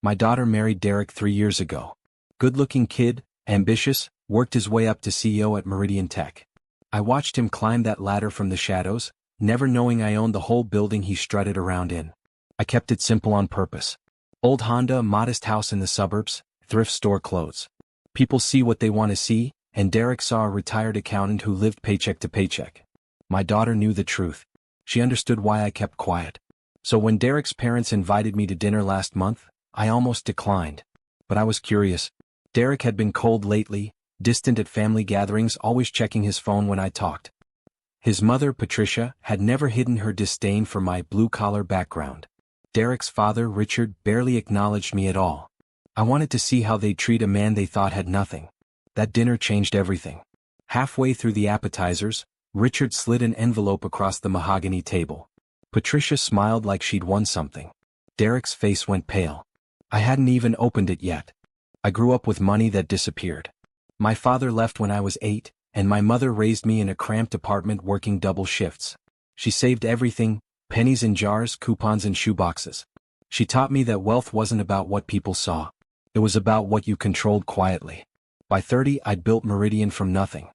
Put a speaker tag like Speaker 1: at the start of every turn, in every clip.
Speaker 1: My daughter married Derek 3 years ago. Good-looking kid, ambitious, worked his way up to CEO at Meridian Tech. I watched him climb that ladder from the shadows, never knowing I owned the whole building he strutted around in. I kept it simple on purpose. Old Honda, modest house in the suburbs, thrift store clothes. People see what they want to see, and Derek saw a retired accountant who lived paycheck to paycheck. My daughter knew the truth. She understood why I kept quiet. So when Derek's parents invited me to dinner last month, I almost declined. But I was curious. Derek had been cold lately, distant at family gatherings, always checking his phone when I talked. His mother, Patricia, had never hidden her disdain for my blue-collar background. Derek's father, Richard, barely acknowledged me at all. I wanted to see how they'd treat a man they thought had nothing. That dinner changed everything. Halfway through the appetizers, Richard slid an envelope across the mahogany table. Patricia smiled like she'd won something. Derek's face went pale. I hadn't even opened it yet. I grew up with money that disappeared. My father left when I was 8, and my mother raised me in a cramped apartment working double shifts. She saved everything, pennies in jars, coupons and shoeboxes. She taught me that wealth wasn't about what people saw. It was about what you controlled quietly. By 30, I'd built Meridian from nothing.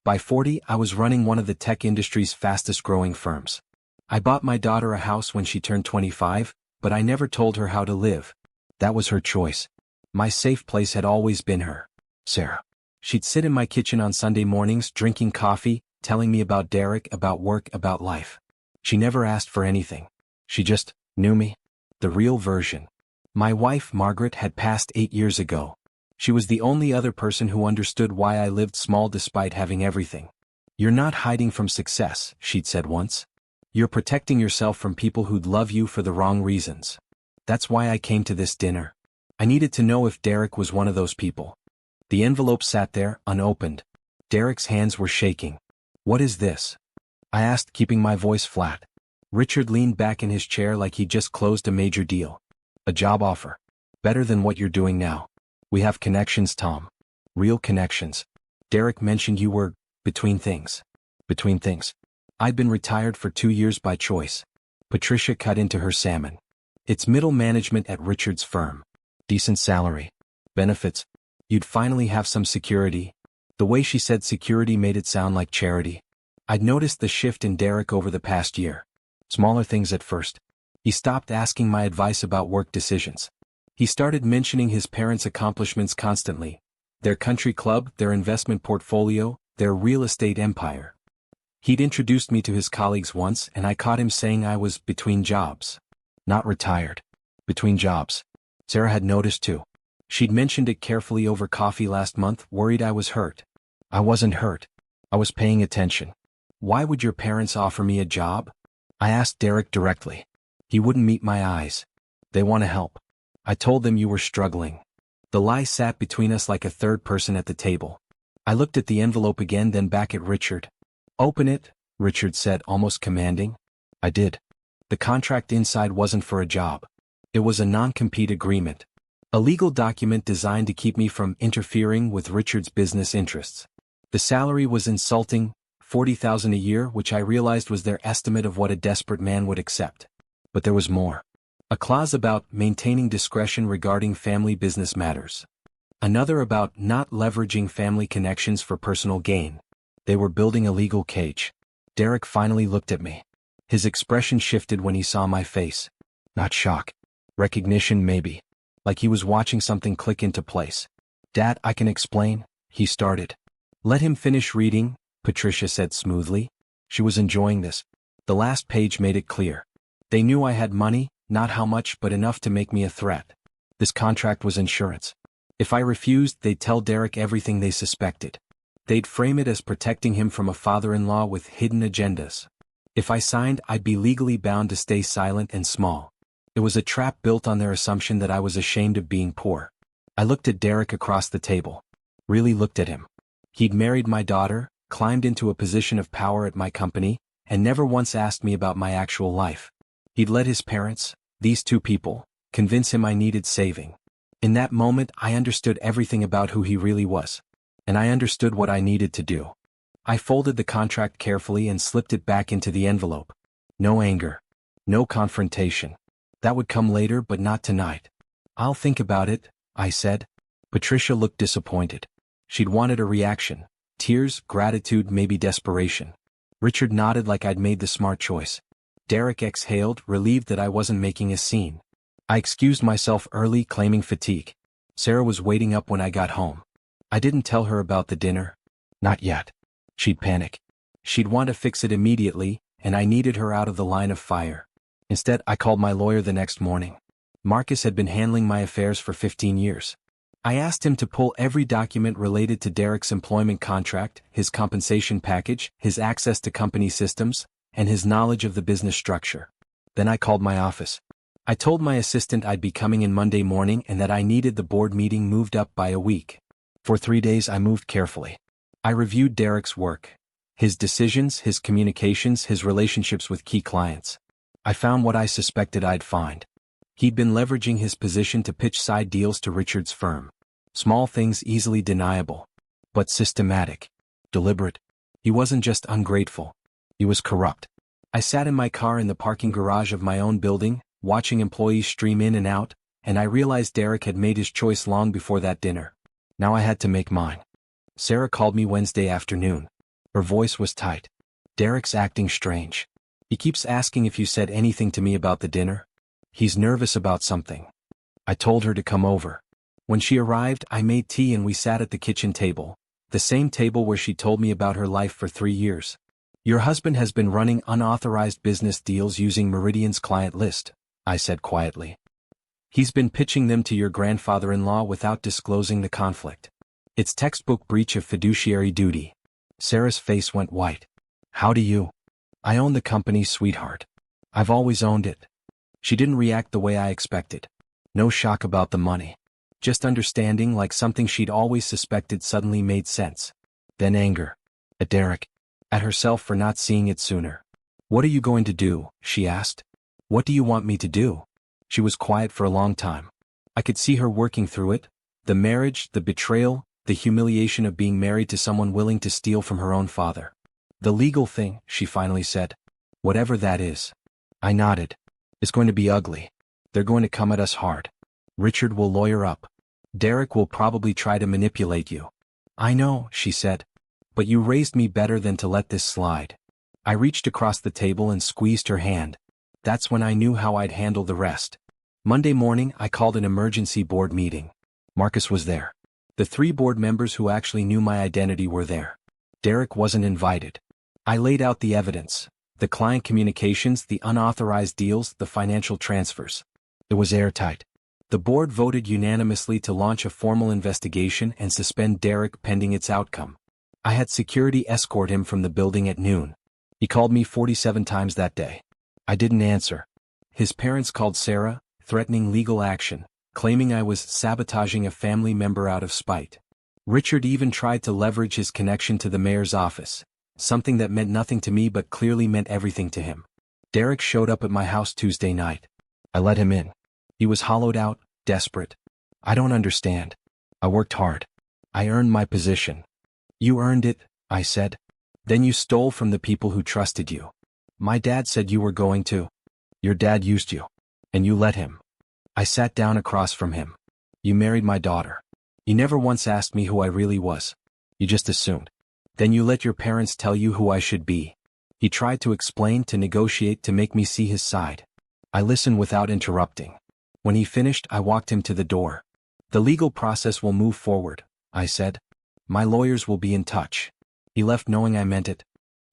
Speaker 1: By 40, I was running one of the tech industry's fastest-growing firms. I bought my daughter a house when she turned 25, but I never told her how to live. That was her choice. My safe place had always been her. Sarah. She'd sit in my kitchen on Sunday mornings drinking coffee, telling me about Derek, about work, about life. She never asked for anything. She just knew me. The real version. My wife, Margaret, had passed 8 years ago. She was the only other person who understood why I lived small despite having everything. "You're not hiding from success," she'd said once. "You're protecting yourself from people who'd love you for the wrong reasons." That's why I came to this dinner. I needed to know if Derek was one of those people. The envelope sat there, unopened. Derek's hands were shaking. "What is this?" I asked, keeping my voice flat. Richard leaned back in his chair like he'd just closed a major deal. "A job offer. Better than what you're doing now. We have connections, Tom. Real connections. Derek mentioned you were between things." Between things. I'd been retired for 2 years by choice. Patricia cut into her salmon. "It's middle management at Richard's firm. Decent salary. Benefits. You'd finally have some security." The way she said security made it sound like charity. I'd noticed the shift in Derek over the past year. Smaller things at first. He stopped asking my advice about work decisions. He started mentioning his parents' accomplishments constantly. Their country club, their investment portfolio, their real estate empire. He'd introduced me to his colleagues once, and I caught him saying I was between jobs. Not retired. Between jobs. Sarah had noticed too. She'd mentioned it carefully over coffee last month, worried I was hurt. I wasn't hurt. I was paying attention. "Why would your parents offer me a job?" I asked Derek directly. He wouldn't meet my eyes. "They want to help. I told them you were struggling." The lie sat between us like a third person at the table. I looked at the envelope again, then back at Richard. "Open it," Richard said, almost commanding. I did. The contract inside wasn't for a job. It was a non-compete agreement. A legal document designed to keep me from interfering with Richard's business interests. The salary was insulting, $40,000 a year, which I realized was their estimate of what a desperate man would accept. But there was more. A clause about maintaining discretion regarding family business matters. Another about not leveraging family connections for personal gain. They were building a legal cage. Derek finally looked at me. His expression shifted when he saw my face. Not shock. Recognition, maybe. Like he was watching something click into place. "Dad, I can explain," he started. "Let him finish reading," Patricia said smoothly. She was enjoying this. The last page made it clear. They knew I had money, not how much but enough to make me a threat. This contract was insurance. If I refused, they'd tell Derek everything they suspected. They'd frame it as protecting him from a father-in-law with hidden agendas. If I signed, I'd be legally bound to stay silent and small. It was a trap built on their assumption that I was ashamed of being poor. I looked at Derek across the table. Really looked at him. He'd married my daughter, climbed into a position of power at my company, and never once asked me about my actual life. He'd let his parents, these two people, convince him I needed saving. In that moment, I understood everything about who he really was. And I understood what I needed to do. I folded the contract carefully and slipped it back into the envelope. No anger. No confrontation. That would come later, but not tonight. I'll think about it, I said. Patricia looked disappointed. She'd wanted a reaction. Tears, gratitude, maybe desperation. Richard nodded like I'd made the smart choice. Derek exhaled, relieved that I wasn't making a scene. I excused myself early, claiming fatigue. Sarah was waiting up when I got home. I didn't tell her about the dinner. Not yet. She'd panic. She'd want to fix it immediately, and I needed her out of the line of fire. Instead, I called my lawyer the next morning. Marcus had been handling my affairs for 15 years. I asked him to pull every document related to Derek's employment contract, his compensation package, his access to company systems, and his knowledge of the business structure. Then I called my office. I told my assistant I'd be coming in Monday morning and that I needed the board meeting moved up by a week. For 3 days I moved carefully. I reviewed Derek's work, his decisions, his communications, his relationships with key clients. I found what I suspected I'd find. He'd been leveraging his position to pitch side deals to Richard's firm. Small things easily deniable, but systematic, deliberate. He wasn't just ungrateful. He was corrupt. I sat in my car in the parking garage of my own building, watching employees stream in and out, and I realized Derek had made his choice long before that dinner. Now I had to make mine. Sarah called me Wednesday afternoon. Her voice was tight. Derek's acting strange. He keeps asking if you said anything to me about the dinner. He's nervous about something. I told her to come over. When she arrived, I made tea and we sat at the kitchen table, the same table where she told me about her life for 3 years. Your husband has been running unauthorized business deals using Meridian's client list, I said quietly. He's been pitching them to your grandfather-in-law without disclosing the conflict. It's textbook breach of fiduciary duty. Sarah's face went white. How do you? I own the company, sweetheart. I've always owned it. She didn't react the way I expected. No shock about the money. Just understanding, like something she'd always suspected suddenly made sense. Then anger. At Derek. At herself for not seeing it sooner. What are you going to do? She asked. What do you want me to do? She was quiet for a long time. I could see her working through it. The marriage, the betrayal, the humiliation of being married to someone willing to steal from her own father. The legal thing, she finally said. Whatever that is. I nodded. It's going to be ugly. They're going to come at us hard. Richard will lawyer up. Derek will probably try to manipulate you. I know, she said. But you raised me better than to let this slide. I reached across the table and squeezed her hand. That's when I knew how I'd handle the rest. Monday morning, I called an emergency board meeting. Marcus was there. The 3 board members who actually knew my identity were there. Derek wasn't invited. I laid out the evidence. The client communications, the unauthorized deals, the financial transfers. It was airtight. The board voted unanimously to launch a formal investigation and suspend Derek pending its outcome. I had security escort him from the building at noon. He called me 47 times that day. I didn't answer. His parents called Sarah, threatening legal action, claiming I was sabotaging a family member out of spite. Richard even tried to leverage his connection to the mayor's office, something that meant nothing to me but clearly meant everything to him. Derek showed up at my house Tuesday night. I let him in. He was hollowed out, desperate. I don't understand. I worked hard. I earned my position. You earned it, I said. Then you stole from the people who trusted you. My dad said you were going to. Your dad used you. And you let him. I sat down across from him. You married my daughter. You never once asked me who I really was. You just assumed. Then you let your parents tell you who I should be. He tried to explain, to negotiate, to make me see his side. I listened without interrupting. When he finished, I walked him to the door. The legal process will move forward, I said. My lawyers will be in touch. He left knowing I meant it.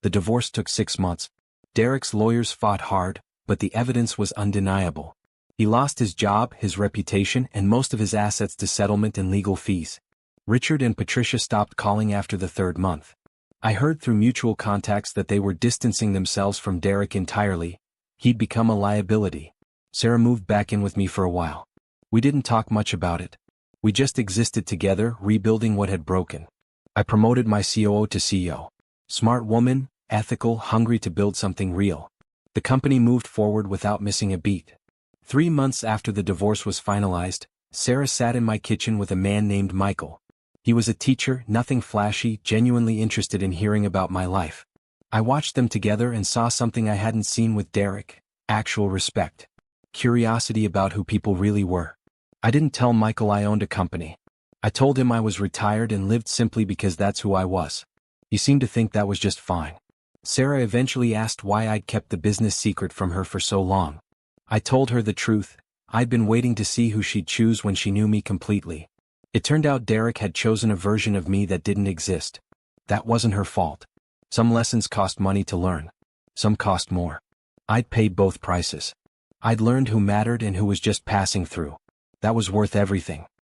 Speaker 1: The divorce took 6 months. Derek's lawyers fought hard, but the evidence was undeniable. He lost his job, his reputation, and most of his assets to settlement and legal fees. Richard and Patricia stopped calling after the 3rd month. I heard through mutual contacts that they were distancing themselves from Derek entirely. He'd become a liability. Sarah moved back in with me for a while. We didn't talk much about it. We just existed together, rebuilding what had broken. I promoted my COO to CEO. Smart woman, ethical, hungry to build something real. The company moved forward without missing a beat. 3 months after the divorce was finalized, Sarah sat in my kitchen with a man named Michael. He was a teacher, nothing flashy, genuinely interested in hearing about my life. I watched them together and saw something I hadn't seen with Derek: actual respect. Curiosity about who people really were. I didn't tell Michael I owned a company. I told him I was retired and lived simply because that's who I was. He seemed to think that was just fine. Sarah eventually asked why I'd kept the business secret from her for so long. I told her the truth. I'd been waiting to see who she'd choose when she knew me completely. It turned out Derek had chosen a version of me that didn't exist. That wasn't her fault. Some lessons cost money to learn. Some cost more. I'd paid both prices. I'd learned who mattered and who was just passing through. That was worth everything.